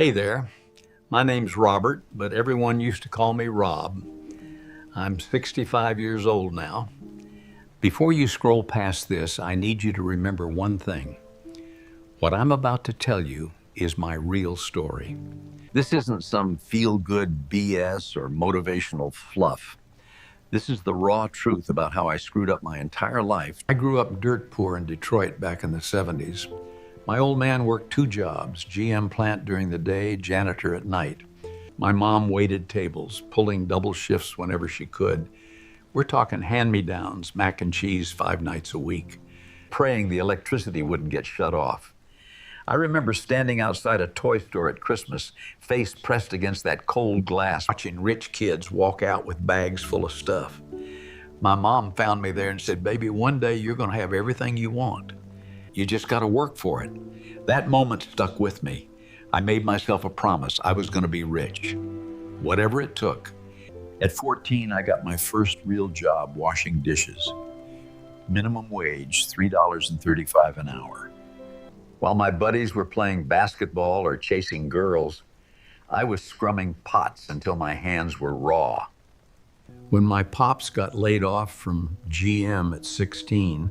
Hey there, my name's Robert, but everyone used to call me Rob. I'm 65 years old now. Before you scroll past this, I need you to remember one thing. What I'm about to tell you is my real story. This isn't some feel-good BS or motivational fluff. This is the raw truth about how I screwed up my entire life. I grew up dirt poor in Detroit back in the 70s. My old man worked two jobs, GM plant during the day, janitor at night. My mom waited tables, pulling double shifts whenever she could. We're talking hand-me-downs, mac and cheese 5 nights a week, Praying the electricity wouldn't get shut off. I remember standing outside a toy store at Christmas, face pressed against that cold glass, watching rich kids walk out with bags full of stuff. My mom found me there and said, "Baby, one day you're going to have everything you want. You just got to work for it." That moment stuck with me. I made myself a promise I was going to be rich, whatever it took. At 14, I got my first real job washing dishes. Minimum wage, $3.35 an hour. While my buddies were playing basketball or chasing girls, I was scrumming pots until my hands were raw. When my pops got laid off from GM at 16,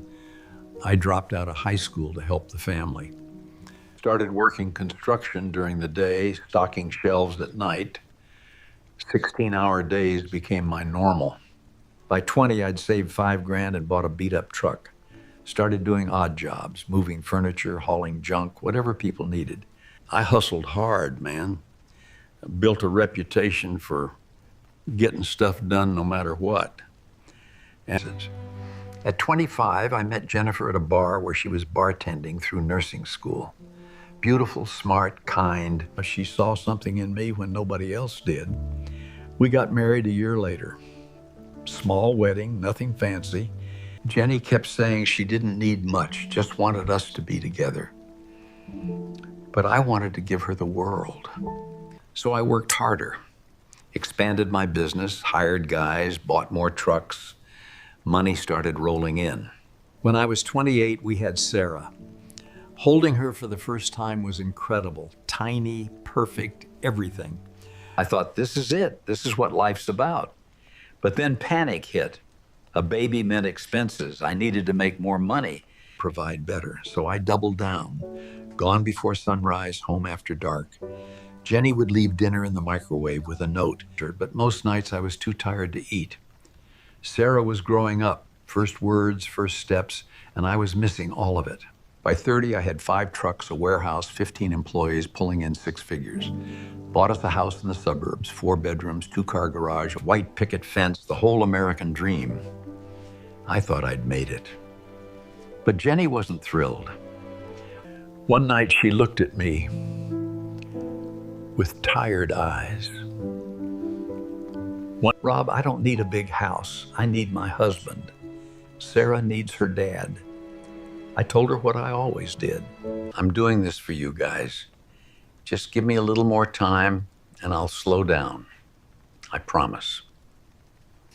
I dropped out of high school to help the family. Started working construction during the day, stocking shelves at night. 16-hour days became my normal. By 20, I'd saved $5 grand and bought a beat-up truck. Started doing odd jobs, moving furniture, hauling junk, whatever people needed. I hustled hard, man. Built a reputation for getting stuff done no matter what. And at 25, I met Jennifer at a bar where she was bartending through nursing school. Beautiful, smart, kind. She saw something in me when nobody else did. We got married a year later. Small wedding, nothing fancy. Jenny kept saying she didn't need much, just wanted us to be together. But I wanted to give her the world. So I worked harder, expanded my business, hired guys, bought more trucks. Money started rolling in. When I was 28, we had Sarah. Holding her for the first time was incredible. Tiny, perfect, everything. I thought, this is it. This is what life's about. But then panic hit. A baby meant expenses. I needed to make more money, provide better. So I doubled down. Gone before sunrise, home after dark. Jenny would leave dinner in the microwave with a note, but most nights I was too tired to eat. Sarah was growing up, first words, first steps, and I was missing all of it. By 30, I had 5 trucks, a warehouse, 15 employees, pulling in 6 figures. Bought us a house in the suburbs, 4 bedrooms, 2-car garage, a white picket fence, the whole American dream. I thought I'd made it. But Jenny wasn't thrilled. One night she looked at me with tired eyes. "Rob, I don't need a big house. I need my husband. Sarah needs her dad." I told her what I always did. "I'm doing this for you guys. Just give me a little more time and I'll slow down. I promise."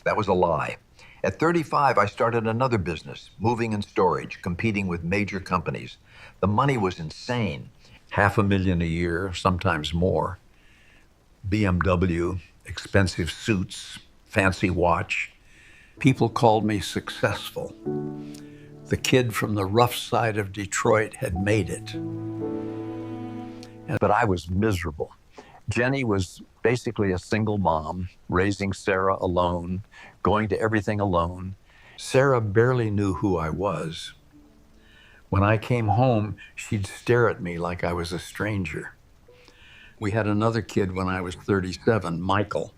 That was a lie. At 35, I started another business, moving and storage, competing with major companies. The money was insane. $500,000 a year, sometimes more. BMW, expensive suits, fancy watch. People called me successful. The kid from the rough side of Detroit had made it. But I was miserable. Jenny was basically a single mom, raising Sarah alone, going to everything alone. Sarah barely knew who I was. When I came home, she'd stare at me like I was a stranger. We had another kid when I was 37, Michael.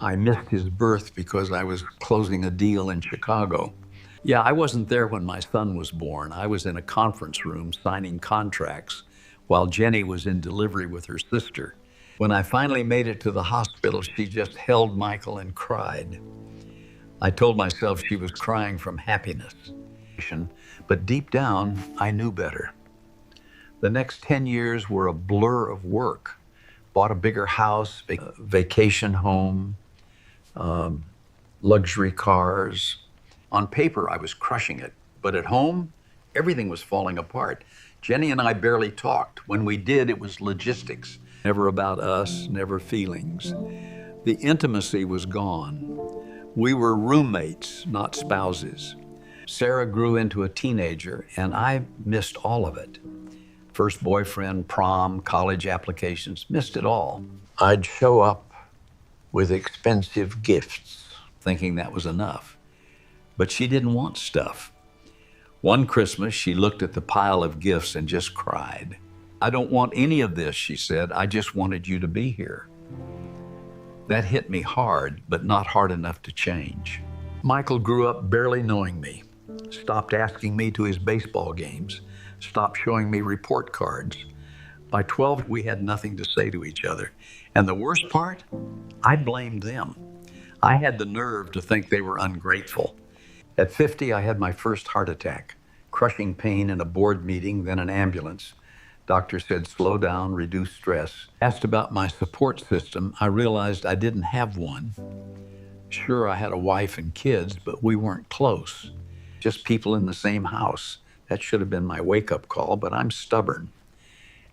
I missed his birth because I was closing a deal in Chicago. Yeah, I wasn't there when my son was born. I was in a conference room signing contracts while Jenny was in delivery with her sister. When I finally made it to the hospital, she just held Michael and cried. I told myself she was crying from happiness. But deep down, I knew better. The next 10 years were a blur of work. Bought a bigger house, vacation home, luxury cars. On paper, I was crushing it. But at home, everything was falling apart. Jenny and I barely talked. When we did, it was logistics. Never about us, never feelings. The intimacy was gone. We were roommates, not spouses. Sarah grew into a teenager, and I missed all of it. First boyfriend, prom, college applications, missed it all. I'd show up with expensive gifts, thinking that was enough. But she didn't want stuff. One Christmas, she looked at the pile of gifts and just cried. "I don't want any of this," she said. "I just wanted you to be here." That hit me hard, but not hard enough to change. Michael grew up barely knowing me, stopped asking me to his baseball games, stopped showing me report cards. By 12, we had nothing to say to each other. And the worst part, I blamed them. I had the nerve to think they were ungrateful. At 50, I had my first heart attack, crushing pain in a board meeting, then an ambulance. Doctor said, slow down, reduce stress. Asked about my support system, I realized I didn't have one. Sure, I had a wife and kids, but we weren't close. Just people in the same house. That should have been my wake-up call, but I'm stubborn.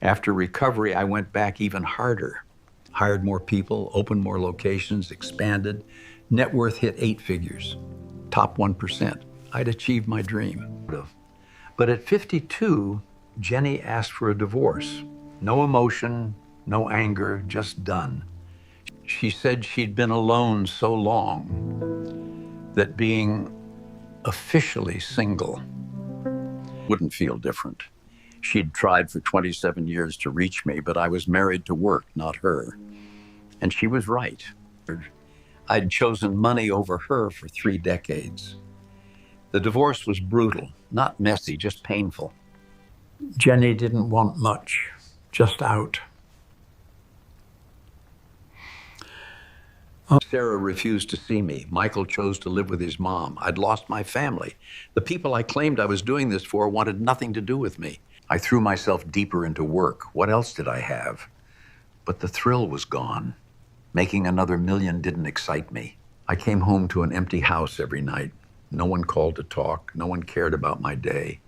After recovery, I went back even harder. Hired more people, opened more locations, expanded. Net worth hit 8 figures. Top 1%. I'd achieved my dream. But at 52, Jenny asked for a divorce. No emotion, no anger, just done. She said she'd been alone so long that being officially single wouldn't feel different. She'd tried for 27 years to reach me, but I was married to work, not her. And she was right. I'd chosen money over her for 3 decades. The divorce was brutal, not messy, just painful. Jenny didn't want much, just out. Sarah refused to see me. Michael chose to live with his mom. I'd lost my family. The people I claimed I was doing this for wanted nothing to do with me. I threw myself deeper into work. What else did I have? But the thrill was gone. Making another million didn't excite me. I came home to an empty house every night. No one called to talk. No one cared about my day.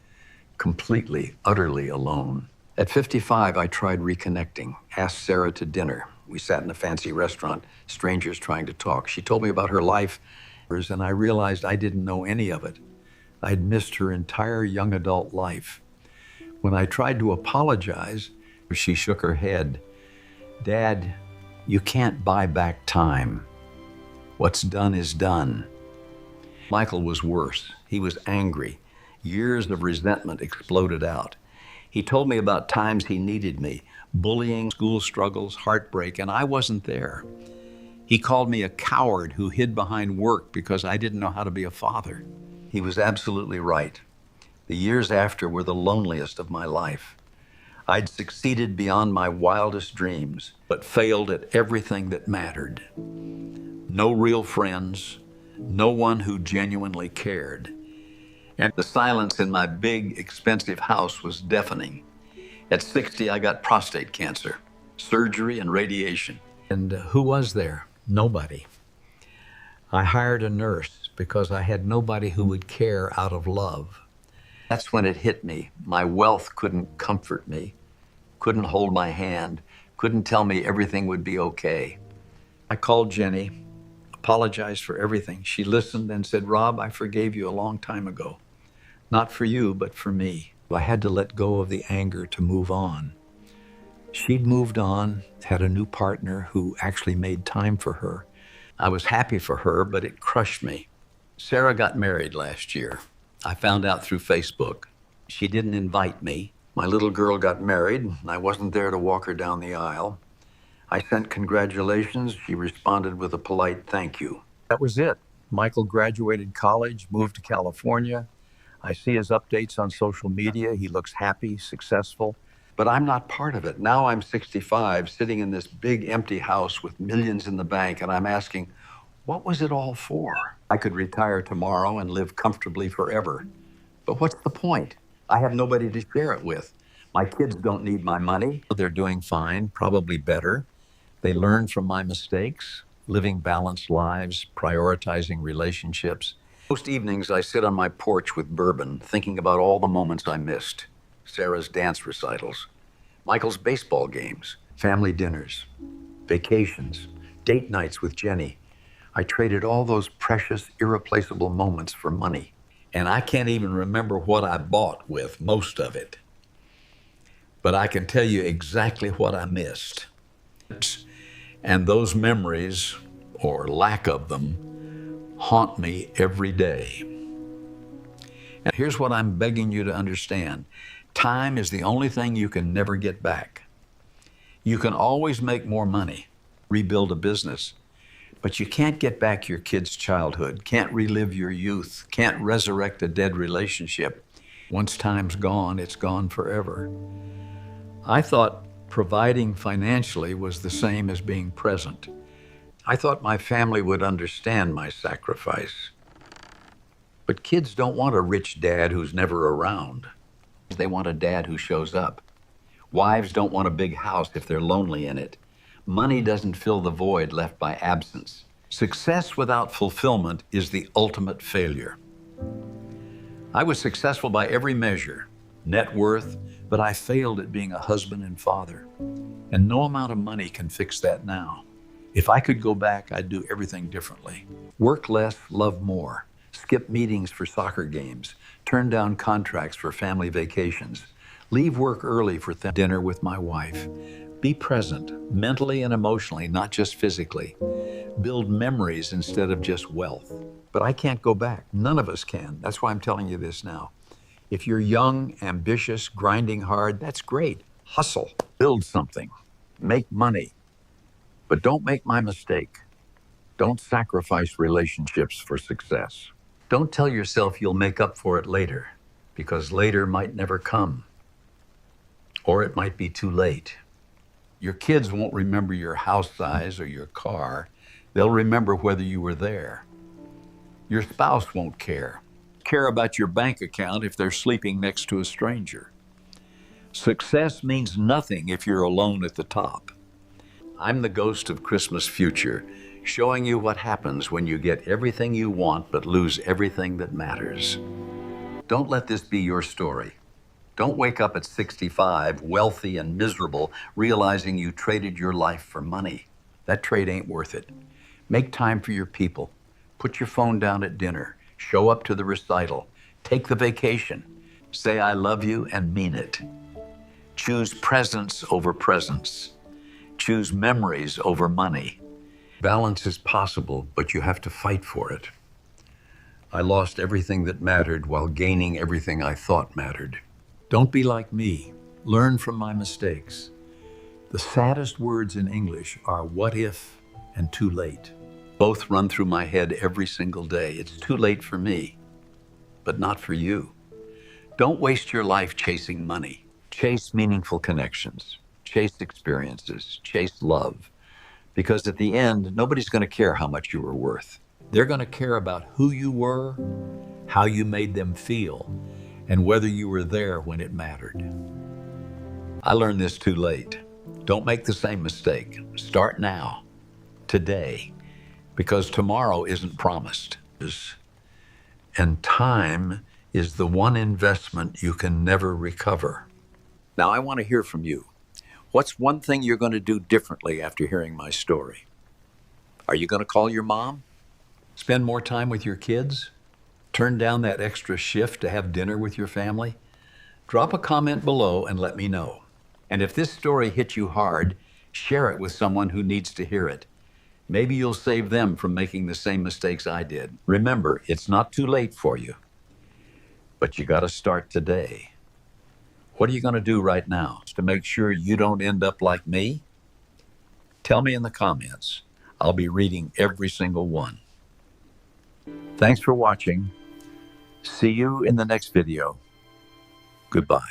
Completely, utterly alone. At 55, I tried reconnecting, asked Sarah to dinner. We sat in a fancy restaurant, strangers trying to talk. She told me about her life, and I realized I didn't know any of it. I'd missed her entire young adult life. When I tried to apologize, she shook her head. "Dad, you can't buy back time. What's done is done." Michael was worse. He was angry. Years of resentment exploded out. He told me about times he needed me, bullying, school struggles, heartbreak, and I wasn't there. He called me a coward who hid behind work because I didn't know how to be a father. He was absolutely right. The years after were the loneliest of my life. I'd succeeded beyond my wildest dreams, but failed at everything that mattered. No real friends, no one who genuinely cared. And the silence in my big, expensive house was deafening. At 60, I got prostate cancer, surgery and radiation. And who was there? Nobody. I hired a nurse because I had nobody who would care out of love. That's when it hit me. My wealth couldn't comfort me, couldn't hold my hand, couldn't tell me everything would be okay. I called Jenny, apologized for everything. She listened and said, "Rob, I forgave you a long time ago. Not for you, but for me." I had to let go of the anger to move on. She'd moved on, had a new partner who actually made time for her. I was happy for her, but it crushed me. Sarah got married last year. I found out through Facebook. She didn't invite me. My little girl got married, and I wasn't there to walk her down the aisle. I sent congratulations. She responded with a polite thank you. That was it. Michael graduated college, moved to California. I see his updates on social media. He looks happy, successful. But I'm not part of it. Now I'm 65, sitting in this big empty house with millions in the bank, and I'm asking, what was it all for? I could retire tomorrow and live comfortably forever. But what's the point? I have nobody to share it with. My kids don't need my money. They're doing fine, probably better. They learn from my mistakes, living balanced lives, prioritizing relationships. Most evenings, I sit on my porch with bourbon, thinking about all the moments I missed. Sarah's dance recitals, Michael's baseball games, Family dinners, vacations, date nights with Jenny. I traded all those precious, irreplaceable moments for money. And I can't even remember what I bought with most of it. But I can tell you exactly what I missed. And those memories, or lack of them, haunt me every day. And here's what I'm begging you to understand. Time is the only thing you can never get back. You can always make more money, rebuild a business, but you can't get back your kid's childhood, can't relive your youth, can't resurrect a dead relationship. Once time's gone, it's gone forever. I thought providing financially was the same as being present. I thought my family would understand my sacrifice. But kids don't want a rich dad who's never around. They want a dad who shows up. Wives don't want a big house if they're lonely in it. Money doesn't fill the void left by absence. Success without fulfillment is the ultimate failure. I was successful by every measure, net worth, but I failed at being a husband and father. And no amount of money can fix that now. If I could go back, I'd do everything differently. Work less, love more. Skip meetings for soccer games. Turn down contracts for family vacations. Leave work early for dinner with my wife. Be present, mentally and emotionally, not just physically. Build memories instead of just wealth. But I can't go back. None of us can. That's why I'm telling you this now. If you're young, ambitious, grinding hard, that's great. Hustle. Build something. Make money. But don't make my mistake. Don't sacrifice relationships for success. Don't tell yourself you'll make up for it later, because later might never come. Or it might be too late. Your kids won't remember your house size or your car. They'll remember whether you were there. Your spouse won't care about your bank account if they're sleeping next to a stranger. Success means nothing if you're alone at the top. I'm the ghost of Christmas future, showing you what happens when you get everything you want but lose everything that matters. Don't let this be your story. Don't wake up at 65, wealthy and miserable, realizing you traded your life for money. That trade ain't worth it. Make time for your people. Put your phone down at dinner. Show up to the recital. Take the vacation. Say I love you and mean it. Choose presence over presence. Choose memories over money. Balance is possible, but you have to fight for it. I lost everything that mattered while gaining everything I thought mattered. Don't be like me. Learn from my mistakes. The saddest words in English are what if and too late. Both run through my head every single day. It's too late for me, but not for you. Don't waste your life chasing money. Chase meaningful connections. Chase experiences. Chase love. Because at the end, nobody's going to care how much you were worth. They're going to care about who you were, how you made them feel, and whether you were there when it mattered. I learned this too late. Don't make the same mistake. Start now, today, because tomorrow isn't promised. And time is the one investment you can never recover. Now, I want to hear from you. What's one thing you're going to do differently after hearing my story? Are you going to call your mom? Spend more time with your kids? Turn down that extra shift to have dinner with your family? Drop a comment below and let me know. And if this story hit you hard, share it with someone who needs to hear it. Maybe you'll save them from making the same mistakes I did. Remember, it's not too late for you, but you got to start today. What are you going to do right now to make sure you don't end up like me? Tell me in the comments. I'll be reading every single one. Thanks for watching. See you in the next video. Goodbye.